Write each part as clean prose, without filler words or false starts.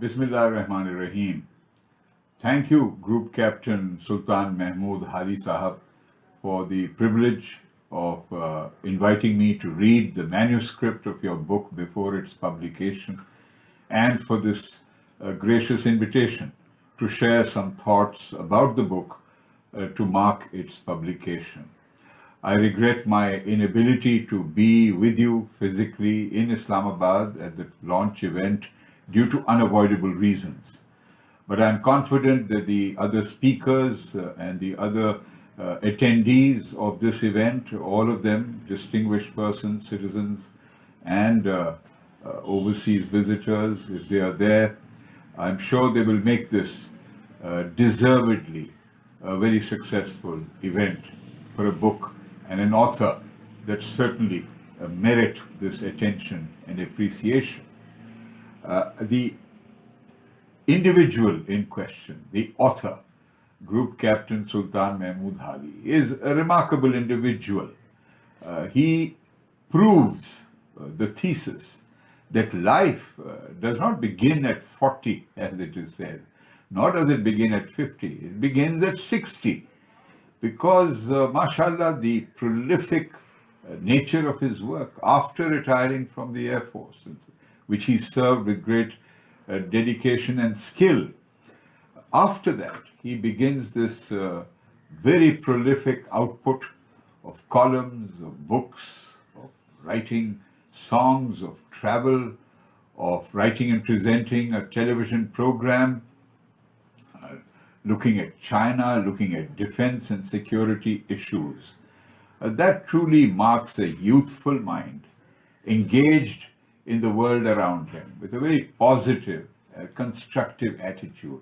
Bismillahirrahmanirrahim. Thank you, Group Captain Sultan Mehmood Hali Sahab, for the privilege of inviting me to read the manuscript of your book before its publication, and for this gracious invitation to share some thoughts about the book to mark its publication. I regret my inability to be with you physically in Islamabad at the launch event due to unavoidable reasons. But I'm confident that the other speakers and the other attendees of this event, all of them distinguished persons, citizens, and overseas visitors, if they are there, I'm sure they will make this deservedly a very successful event for a book and an author that certainly merit this attention and appreciation. The individual in question, the author, Group Captain Sultan Mehmood Hali, is a remarkable individual. He proves the thesis that life does not begin at 40, as it is said, nor does it begin at 50. It begins at 60, because, mashallah, the prolific nature of his work after retiring from the Air Force, which he served with great dedication and skill. After that, he begins this very prolific output of columns, of books, of writing songs, of travel, of writing and presenting a television program, looking at China, looking at defense and security issues. That truly marks a youthful mind, engaged in the world around him with a very positive, constructive attitude,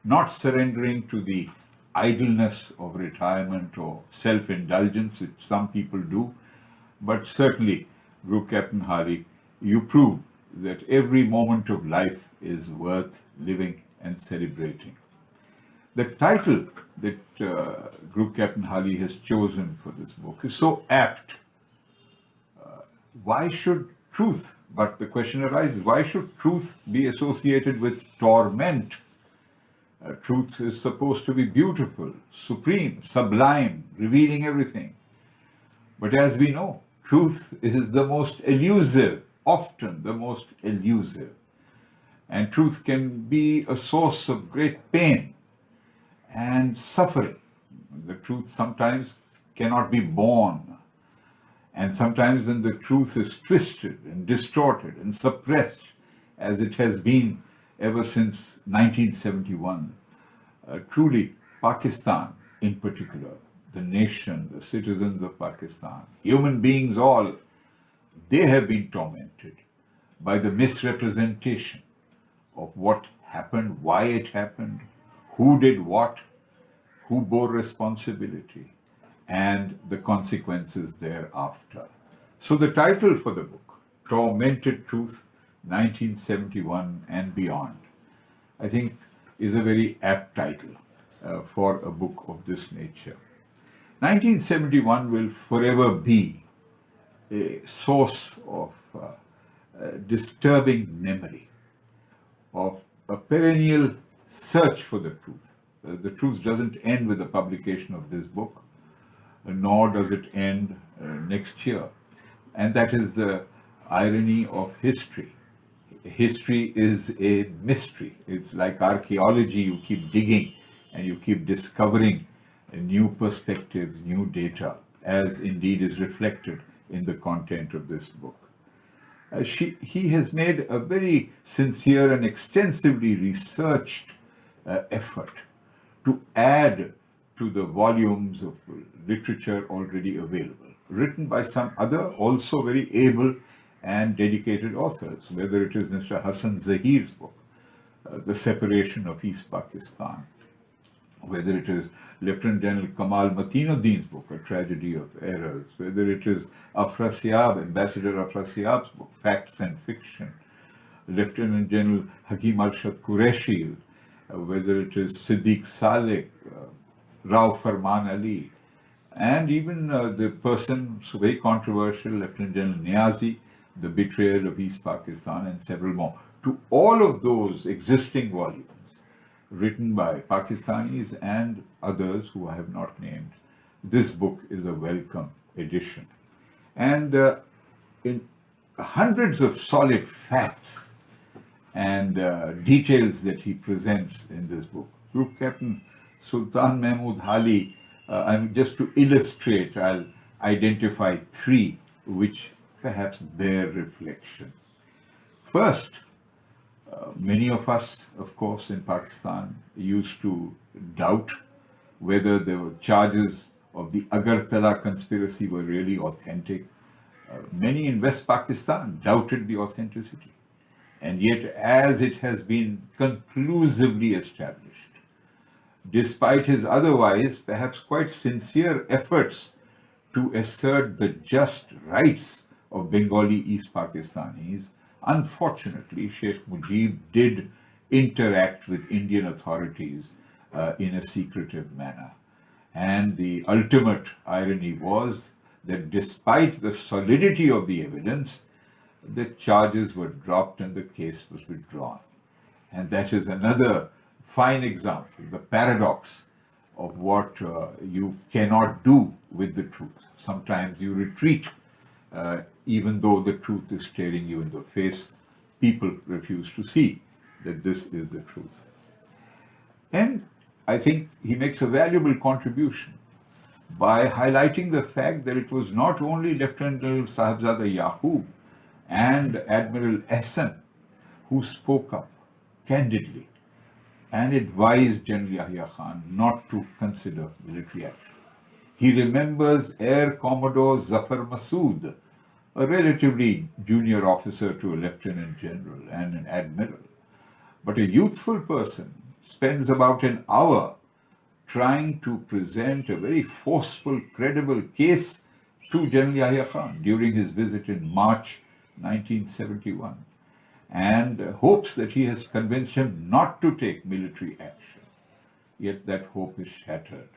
not surrendering to the idleness of retirement or self-indulgence, which some people do, but certainly, Group Captain Hali, you prove that every moment of life is worth living and celebrating. The title that Group Captain Hali has chosen for this book is so apt. Why should truth, but the question arises, why should truth be associated with torment? Truth is supposed to be beautiful, supreme, sublime, revealing everything. But as we know, truth is the most elusive, often the most elusive. And truth can be a source of great pain and suffering. The truth sometimes cannot be borne. And sometimes when the truth is twisted and distorted and suppressed, as it has been ever since 1971, truly Pakistan in particular, the nation, the citizens of Pakistan, human beings all, they have been tormented by the misrepresentation of what happened, why it happened, who did what, who bore responsibility, and the consequences thereafter. So the title for the book, Tormented Truth, 1971 and Beyond, I think is a very apt title for a book of this nature. 1971 will forever be a source of disturbing memory, of a perennial search for the truth. The truth doesn't end with the publication of this book, nor does it end next year. And that is the irony of history. History is a mystery. It's like archaeology. You keep digging and you keep discovering new perspectives, new data, as indeed is reflected in the content of this book. He has made a very sincere and extensively researched effort to add to the volumes of literature already available, written by some other also very able and dedicated authors, whether it is Mr. Hassan Zahir's book, The Separation of East Pakistan, whether it is Lieutenant General Kamal Matinuddin's book, A Tragedy of Errors, whether it is Ambassador Afrasiab's book, Facts and Fiction, Lieutenant General Hakim Arshad Qureshi, whether it is Siddiq Saleh, Rao Farman Ali, and even the person, so very controversial, Lieutenant General Niazi, The Betrayal of East Pakistan, and several more. to all of those existing volumes written by Pakistanis and others who I have not named, this book is a welcome addition. And in hundreds of solid facts and details that he presents in this book. Group Captain Sultan Mehmood Hali, just to illustrate, I'll identify three which perhaps bear reflection. First, many of us, of course, in Pakistan used to doubt whether the charges of the Agartala conspiracy were really authentic. Many in West Pakistan doubted the authenticity. And yet, as it has been conclusively established, despite his otherwise perhaps quite sincere efforts to assert the just rights of Bengali East Pakistanis, unfortunately, Sheikh Mujib did interact with Indian authorities in a secretive manner. And the ultimate irony was that despite the solidity of the evidence, the charges were dropped and the case was withdrawn. And that is another fine example, the paradox of what you cannot do with the truth. Sometimes you retreat, even though the truth is staring you in the face. People refuse to see that this is the truth. And I think he makes a valuable contribution by highlighting the fact that it was not only Lieutenant General Sahibzada Yaqub and Admiral Ehsan who spoke up candidly and advised General Yahya Khan not to consider military action. He remembers Air Commodore Zafar Masood, a relatively junior officer to a lieutenant general and an admiral, but a youthful person spends about an hour trying to present a very forceful, credible case to General Yahya Khan during his visit in March 1971, and hopes that he has convinced him not to take military action. Yet that hope is shattered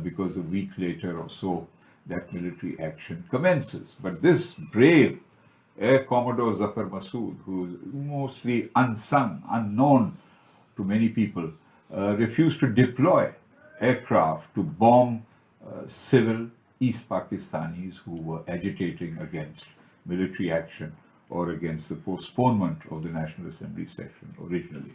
because a week later or so, that military action commences. But this brave Air Commodore Zafar Masood, who is mostly unsung, unknown to many people, refused to deploy aircraft to bomb civil East Pakistanis who were agitating against military action or against the postponement of the National Assembly session originally.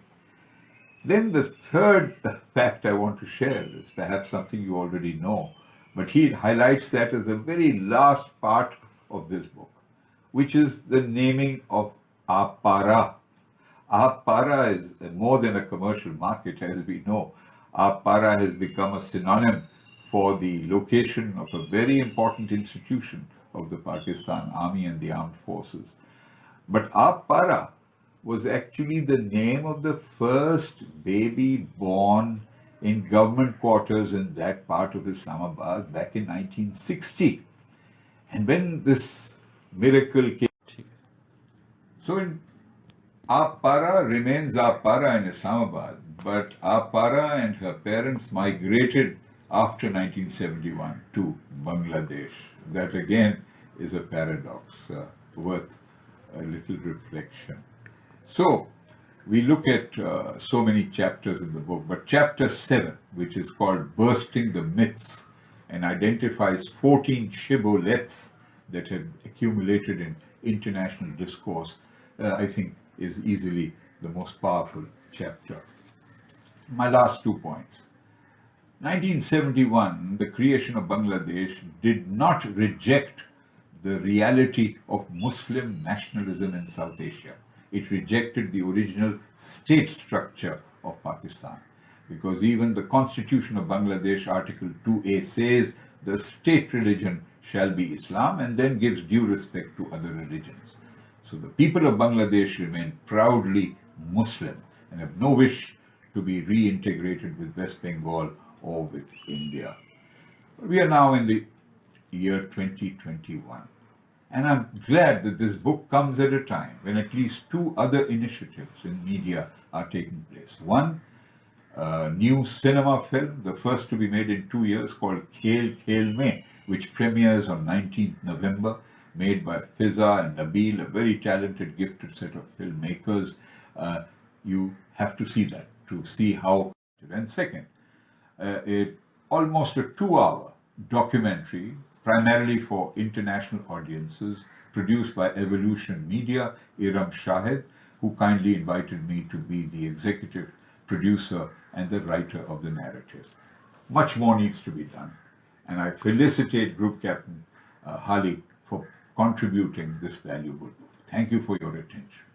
Then the third fact I want to share is perhaps something you already know, but he highlights that as the very last part of this book, which is the naming of Apara. Apara is more than a commercial market, as we know. Apara has become a synonym for the location of a very important institution of the Pakistan Army and the Armed Forces. But Apara was actually the name of the first baby born in government quarters in that part of Islamabad back in 1960. And when this miracle came, so Apara remains Apara in Islamabad, but Apara and her parents migrated after 1971 to Bangladesh. That again is a paradox worth a little reflection. So we look at so many chapters in the book, but chapter 7, which is called Bursting the Myths, and identifies 14 shibboleths that have accumulated in international discourse, I think is easily the most powerful chapter. My last 2 points. 1971, the creation of Bangladesh did not reject the reality of Muslim nationalism in South Asia. It rejected the original state structure of Pakistan, because even the Constitution of Bangladesh, Article 2A, says the state religion shall be Islam and then gives due respect to other religions. So the people of Bangladesh remain proudly Muslim and have no wish to be reintegrated with West Bengal or with India. We are now in the year 2021. And I'm glad that this book comes at a time when at least 2 other initiatives in media are taking place. One, a new cinema film, the first to be made in 2 years, called Khel Khel Mein, which premieres on 19th November, made by Fiza and Nabil, a very talented, gifted set of filmmakers, You have to see that to see how. And second, almost a 2-hour documentary, primarily for international audiences, produced by Evolution Media, Iram Shahid, who kindly invited me to be the executive producer and the writer of the narrative. Much more needs to be done, and I felicitate Group Captain Hali for contributing this valuable book. Thank you for your attention.